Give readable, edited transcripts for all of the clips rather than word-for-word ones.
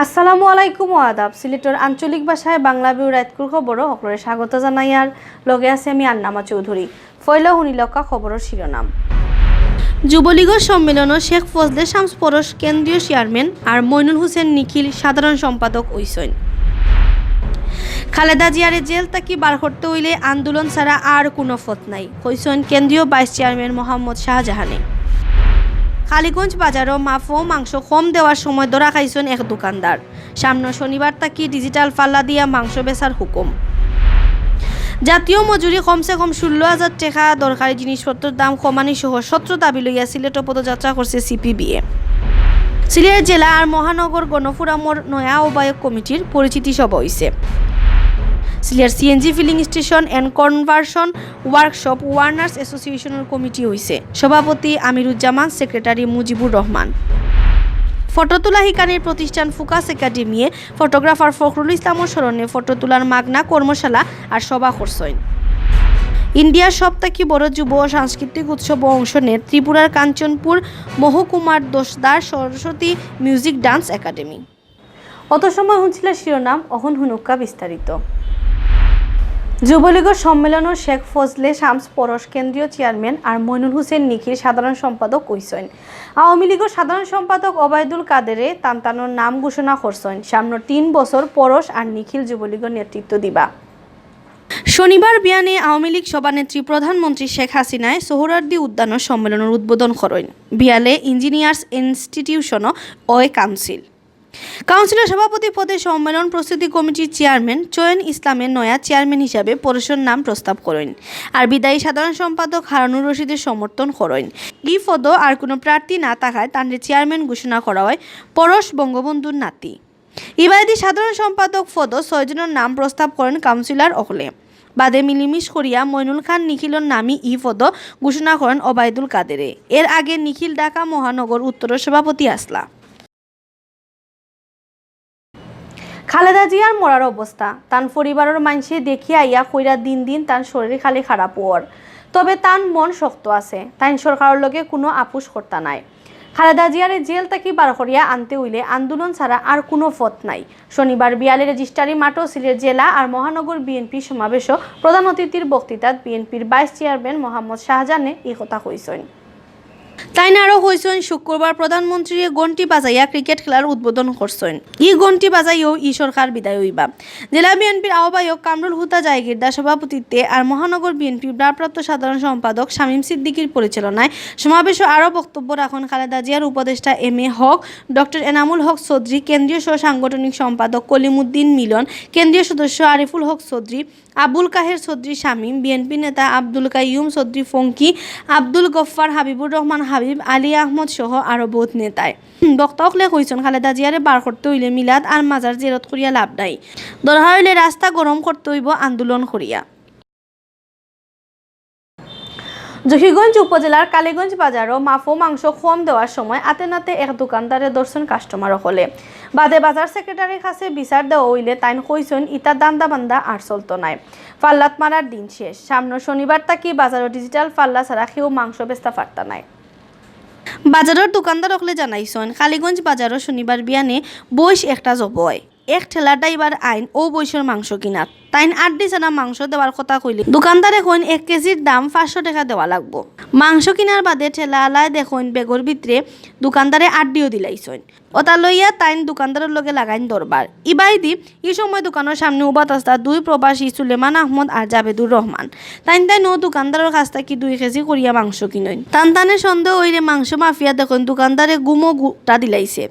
আসসালামু আলাইকুম আদাব। সিলেটের আঞ্চলিক ভাষায় বাংলাভিউ রাতকুর খবরও সকলরে স্বাগত জানাই। আর লগে আছে আমি আন্নামা চৌধুরী। ফয়লা হুনিলকা খবরের শিরোনাম। যুবলীগের সম্মেলনে শেখ ফজলে শামস পরশ কেন্দ্রীয় চেয়ারম্যান আর মইনুল হোসেন নিখিল সাধারণ সম্পাদক হইছেন। খালেদা জিয়ারে জেল তাকি বার করতে হইলে আন্দোলন ছাড়া আর কোনো পথ নাই হইছেন কেন্দ্রীয় ভাইস চেয়ারম্যান মোহাম্মদ শাহজাহানে। কালীগঞ্জ বাজারও মাফ ও মাংস কম দেওয়ার সময় ধরা খাইছেন এক দোকানদার। সামনে শনিবার তাকি ডিজিটাল পাল্লা দিয়া মাংস বেচার হুকুম। জাতীয় মজুরি কমসে কম 16,000 টাকা দরকারি জিনিসপত্রের দাম কমানি সহ 17 দাবি লইয়া সিলেটে পদযাত্রা করছে সিপিবিএ। সিলেট জেলা আর মহানগর গণফোরামর নয়া আহ্বায়ক কমিটির পরিচিতি সভা হইছে। Sylhet CNG filling station and conversion workshop owners অ্যাসোসিয়েশনের কমিটি হইছে। সভাপতি আমিরুজ্জামান, সেক্রেটারি মুজিবুর রহমান। ফটো তোলা হিকানির প্রতিষ্ঠান ফোকাস একাডেমিয়ে ফটোগ্রাফার ফখরুল ইসলামের স্মরণে ফটো তোলার মাগনা কর্মশালা আর সভা করছেন। ইন্ডিয়ার সবথেকে বড় যুব সাংস্কৃতিক উৎসব অংশ নেয় ত্রিপুরার কাঞ্চনপুর মহকুমার দোসদার সরস্বতী মিউজিক ডান্স একাডেমি। অত সময় শুনছিল শিরোনাম, অহন হুনুক্কা বিস্তারিত। যুবলীগের সম্মেলনের শেখ ফজলে শামস পরশ কেন্দ্রীয় চেয়ারম্যান আর মইনুল হোসেন নিখিল সাধারণ সম্পাদক হইছেন। আওয়ামী লীগের সাধারণ সম্পাদক ওবায়দুল কাদেরে তানতানোর নাম ঘোষণা করছেন। সামনে 3 বছর পরশ আর নিখিল যুবলীগের নেতৃত্ব দিবা। শনিবার বিয়ানে আওয়ামী লীগ সভানেত্রী প্রধানমন্ত্রী শেখ হাসিনায় সোহরাওয়ার্দী উদ্যানের সম্মেলনের উদ্বোধন করেন। বিয়ালে ইঞ্জিনিয়ার্স ইনস্টিটিউশন ও কাউন্সিলের সভাপতি পদে সম্মেলন প্রস্তুতি কমিটির চেয়ারম্যান চয়ন ইসলামের নয়া চেয়ারম্যান হিসাবে পরশের নাম প্রস্তাব করেন। আর বিদায়ী সাধারণ সম্পাদক হারুনুর রশিদের সমর্থন করেন। এই পদ আর কোনো প্রার্থী না থাকায় তাঁর চেয়ারম্যান ঘোষণা করা হয় পরশ বঙ্গবন্ধুর নাতি। ইবাদি সাধারণ সম্পাদক পদ 6 জনের নাম প্রস্তাব করেন কাউন্সিলর অকলে। বাদে মিলিমিশ করিয়া মইনুল খান নিখিলের নামই ই পদ ঘোষণা করেন ওবায়দুল কাদেরে। এর আগে নিখিল ঢাকা মহানগর উত্তরের সভাপতি আসলা। খালেদা জিয়ার মরার অবস্থা তান পরিবারের মানুষে দেখিয়া আইয়া কইরা দিন দিন তার শরীর খালি খারাপ হওয়ার, তবে তান মন শক্ত আছে। তাই সরকারের লগে কোনো আপুস কর্তা নাই। খালেদা জিয়ারে জেল তাকি বার করিয়া আনতে হইলে আন্দোলন ছাড়া আর কোনো পথ নাই। শনিবার বিয়ালে রেজিস্ট্রারি মাঠও সিলেট জেলা আর মহানগর বিএনপি সমাবেশও প্রধান অতিথির বক্তৃতাত বিএনপির ভাইস চেয়ারম্যান মোহাম্মদ শাহজাহানে এই কথা কইছেন। তাই আরও হয়েছেন শুক্রবার প্রধানমন্ত্রী ঘণ্টি বাজাইয়া ক্রিকেট খেলার উদ্বোধন করছেন। ই ঘণ্টি বাজাইও ই সরকার বিদায় হইবা। জেলা বিএনপির আহ্বায়ক কামরুল হুদা জায়গিরদার সভাপতিত্বে আর মহানগর বিএনপির ভারপ্রাপ্ত সাধারণ সম্পাদক শামীম সিদ্দিকীর পরিচালনায় সমাবেশে আরও বক্তব্য রাখেন খালেদা জিয়ার উপদেষ্টা এম.এ. হক, ডক্টর এনামুল হক চৌধুরী, কেন্দ্রীয় সহ সাংগঠনিক সম্পাদক কলিমুদ্দিন মিলন, কেন্দ্রীয় সদস্য আরিফুল হক চৌধুরী, আবুল কাহের চৌধুরী শামীম, বিএনপি নেতা আব্দুল কাইয়ুম চৌধুরী ফঙ্কি, আব্দুল গফফার, হাবিবুর রহমান হাবিব, আলী আহমদ সহ আরও বহুত নেতায়। বক্তাসকলে কইছেন খালেদা জিয়ারে বার করতে হইলে মিলাদ আর মাজার জিয়ারত করিয়া লাভ নাই। দরকার হইলে রাস্তা গরম করতে হইব আন্দোলন করিয়া। জহিগঞ্জ উপজেলার কালীগঞ্জ বাজারও মাফ ও মাংস কম দেওয়ার সময় আতে নাতে এক দোকানদারে দর্শন কাস্টমার হলে বাদে বাজার সেক্রেটারির কাছে বিচার দেওয়া হইলে তাইন কইছেন ইতার দান্দা বান্দা আর চলতো নাই। পাল্লাত মারার দিন শেষ। সামনে শনিবার তাকি বাজারও ডিজিটাল পাল্লা ছাড়া কেউ মাংস বেচতে পারতা নাই। বাজারের দোকানদার হলে জানাইছেন কালীগঞ্জ বাজারও শনিবার বিয়ানে বইস একটা জবয় এক ঠেলা ড্রাইভার আইন ও বৈশের মাংস কিনাত তাইন 8 ডিসেনা মাংস দেওয়ার কথা কইলে দোকানদার এখন 1 কেজির দাম 500 টাকা দেওয়া লাগবো। মাংস কিনার বাদে ঠেলা আলায় দেখুন বেগর ভিতরে দোকানদারে 8 দিও দিলাইছেন। ওটা লইয়া তাইন দোকানদারের লগে লাগাইন দরবার। ইবাইদি এই সময় দোকানের সামনে উবাত আসতা 2 প্রবাসী সুলেমান আহমদ আর জাবেদুর রহমান। তাইন ও দোকানদারের কাছ থেকে 2 কেজি করিয়া মাংস কিনইন। টানে সন্দেহ হইলে মাংস মাফিয়া দেখুন দোকানদারে গুমো গুটা দিলাইছে।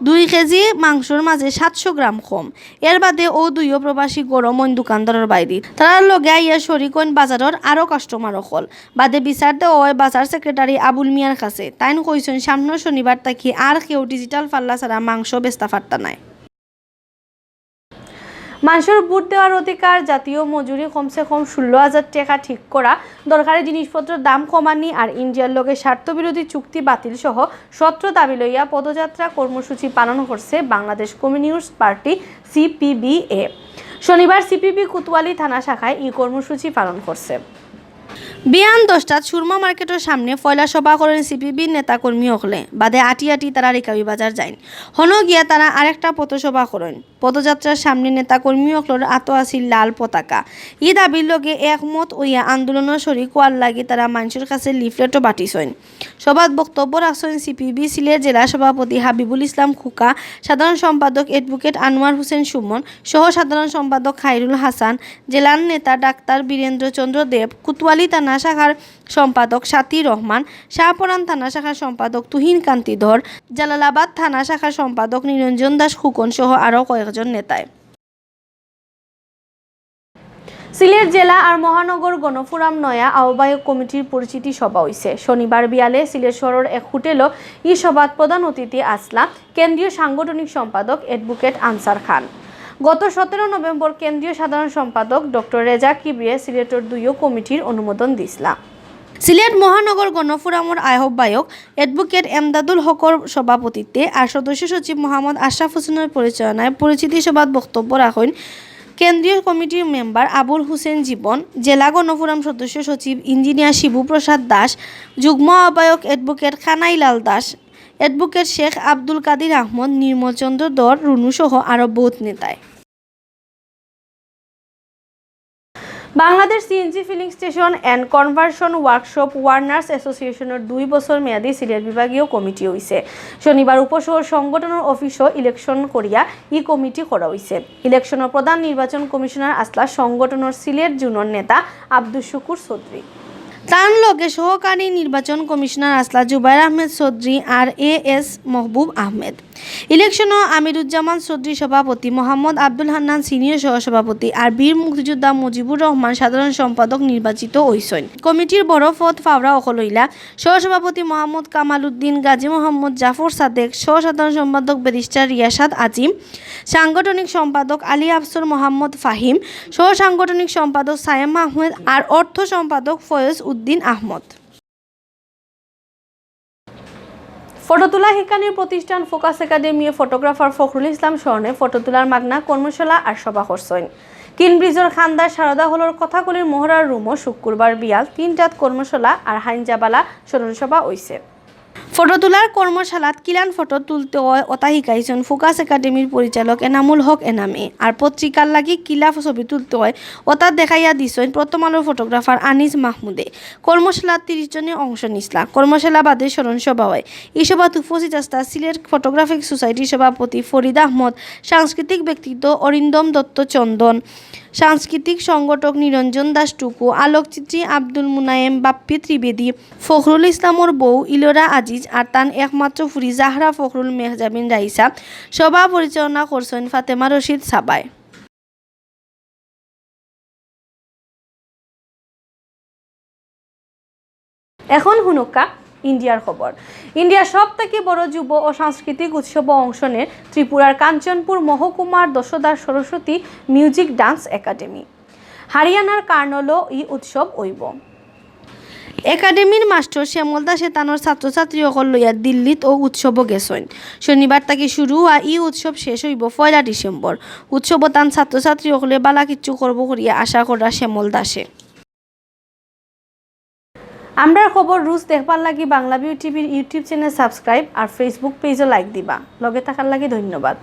2 কেজি মাংসর মাঝে 700 গ্রাম কম। এর বাদে ও 2 প্রবাসী গরম দোকানদারের বাইরে তার লগে আইয়া শরিকন বাজারের আরো কাস্টমার হল। বাদে বিচার দেওয়া হয় বাজার সেক্রেটারি আবুল মিয়ার কাছে। তাইন কইছেন সামনে শনিবার তাকি আর কেউ ডিজিটাল পাল্লা ছাড়া মাংস বেচতে পারতা নাই। মানুষের ভোট দেওয়ার অধিকার, জাতীয় মজুরি কমসে কম 16,000 টাকা ঠিক করা, দরকারি জিনিসপত্রের দাম কমানি আর ইন্ডিয়ার লগে স্বার্থবিরোধী চুক্তি বাতিল সহ 17 দাবি লইয়া পদযাত্রা কর্মসূচি পালন করছে বাংলাদেশ কমিউনিস্ট পার্টি সিপিবিএ। শনিবার সিপিবি কোতোয়ালি থানা শাখায় এই কর্মসূচি পালন করছে। বিয়ান 10টাত সুরমা মার্কেটের সামনে ফয়লা সভা করেন সিপিবির নেতাকর্মী হকলে বাদে আটি তারা রেকাবি বাজার যান হন গিয়া তারা আরেকটা পথসভা করেন। পদযাত্রার সামনে নেতাকর্মী হকলের আতো আসিল লাল পতাকা। ই দাবির লগে একমত হইয়া আন্দোলনের শরিক হওয়ার লাগি তারা মানুষের কাছে লিফলেটও বাটিছেন। সভাত বক্তব্য রাখছেন সিপিবি সিলেট জেলা সভাপতি হাবিবুল ইসলাম খুকা, সাধারণ সম্পাদক অ্যাডভোকেট আনোয়ার হোসেন সুমন সহ সাধারণ সম্পাদক খায়রুল হাসান, জেলার নেতা ডাক্তার বীরেন্দ্র চন্দ্র দেব, কুতওয়ালি থানা শাখার সম্পাদক সাথী রহমান, শাহপরান থানা শাখার সম্পাদক তুহিন কান্তি ধর, জালালাবাদ থানা শাখার সম্পাদক নিরঞ্জন দাস খুকন সহ আরও কয়েকজন নেতায়। সিলেট জেলা আর মহানগর গণফোরাম নয়া আহ্বায়ক কমিটির পরিচিতি সভা হয়েছে। শনিবার বিয়ালে সিলেট শহরের এক হোটেলও ই সভাত প্রধান অতিথি আসলা কেন্দ্রীয় সাংগঠনিক সম্পাদক অ্যাডভোকেট আনসার খান। গত 17 নভেম্বর কেন্দ্রীয় সাধারণ সম্পাদক ডক্টর রেজা কিবরিয়ে সিলেটের দুইও কমিটির অনুমোদন দিছিলা। সিলেট মহানগর গণফোরামের আহ্বায়ক অ্যাডভোকেট এমদাদুল হকর সভাপতিত্বে আর সদস্য সচিব মোহাম্মদ আশরাফ হোসেনের পরিচালনায় পরিচিতি সভাত বক্তব্য রাখেন কেন্দ্রীয় কমিটির মেম্বার আবুল হোসেন জীবন, জেলা গণফোরাম সদস্য সচিব ইঞ্জিনিয়ার শিবু প্রসাদ দাস, যুগ্ম আহ্বায়ক অ্যাডভোকেট খানাইলাল দাস, অ্যাডভোকেট শেখ আব্দুল কাদির আহমদ, নির্মল চন্দ্র দর, রুনু সহ আরও বহুত নেতায়। Bangladesh CNG filling station and conversion workshop owners অ্যাসোসিয়েশনের 2 বছর মেয়াদী সিলেট বিভাগীয় কমিটি হয়েছে। শনিবার উপশহর সংগঠনের অফিসও ইলেকশন করিয়া ই কমিটি করা হয়েছে। ইলেকশনের প্রধান নির্বাচন কমিশনার আসলা সংগঠনের সিলেট জোনের নেতা আব্দুল শুকুর চৌধুরী। তার লগে সহকারী নির্বাচন কমিশনার আসলা জুবাইর আহমেদ চৌধুরী আর এএস মহবুব আহমেদ। ইলেকশনও আমিরুজ্জামান চৌধুরী সভাপতি, মোহাম্মদ আব্দুল হান্নান সিনিয়র সহসভাপতি আর বীর মুক্তিযোদ্ধা মুজিবুর রহমান সাধারণ সম্পাদক নির্বাচিত হইছেন। কমিটির বড় পদ ফাওরা অকলইলা সহসভাপতি মোহাম্মদ কামাল উদ্দিন, গাজী মোহাম্মদ জাফর সাদেক, সহসাধারণ সম্পাদক ব্যারিস্টার রিয়াসাদ আজিম, সাংগঠনিক সম্পাদক আলী আফসর মোহাম্মদ ফাহিম, সহ সাংগঠনিক সম্পাদক সায়েম আহমেদ আর অর্থ সম্পাদক ফয়েজ উদ্দিন আহমদ। ফটো তোলা শিক্ষানির প্রতিষ্ঠান focus academy photographer Fakhrul Islam স্মরণে ফটো তোলার মাগনা কর্মশালা আর সভা করছেন। কিনব্রিজর খান্দার সারদা হলর কথাগুলির মোহরার রুমও শুক্রবার বিয়াল 3টাত কর্মশালা আর হাইনজাবালা স্মরণসভা হইছে। ফটো তোলার কর্মশালাত কিলান ফটো তুলতে হয় ওতা শিকাইছেন ফোকাস একাডেমির পরিচালক এনামুল হক এনামে আর পত্রিকার লাগি কিলা ছবি তুলতে হয় ওতা দেখাইয়া দিছেন প্রথম আলোর ফটোগ্রাফার আনিস মাহমুদে। কর্মশালাত 30 জনে অংশ নিছলা। কর্মশালা বাদে স্মরণ সভা হয়। এই সভাত উপস্থিত আসতা সিলেট ফটোগ্রাফিক সোসাইটির সভাপতি ফরিদ আহমদ, সাংস্কৃতিক ব্যক্তিত্ব অরিন্দম দত্ত চন্দন, সাংস্কৃতিক সংগঠক নিরঞ্জন দাস টুকু, আলোকচিত্রী আব্দুল মুনায়েম বাপ্পি ত্রিবেদী, ফখরুল ইসলামর বউ ইলোরা আজিজ আর তান একমাত্র ফুরি জাহরা ফখরুল মেহজাবিন রাইসা। সভা পরিচালনা করছেন ফাতেমা রশিদ সাবাই। এখন হুনুকা ইন্ডিয়ার খবর। ইন্ডিয়ার সবথেকে বড় যুব ও সাংস্কৃতিক উৎসব অংশ নেয় ত্রিপুরার কাঞ্চনপুর মহকুমার দশদার সরস্বতী মিউজিক ডান্স একাডেমি। হারিয়ানার কার্নলও এই উৎসব হইব। একাডেমির মাস্টার শ্যামল দাসে তানোর ছাত্রছাত্রী সকল লইয়া দিল্লিত ও উৎসব গেছেন। শনিবার থেকে শুরু হওয়া এই উৎসব শেষ হইব 1 ডিসেম্বর। উৎসব তান ছাত্রছাত্রী সকলে বালা কিচ্ছু করব করিয়া আশা করা শ্যামল দাসে। আমরা খবর রুজ দেখবার লাগি বাংলাভিউ টিভির ইউটিউব চ্যানেল সাবস্ক্রাইব আর ফেসবুক পেজও লাইক দিবা। লগে থাকার লাগি ধন্যবাদ।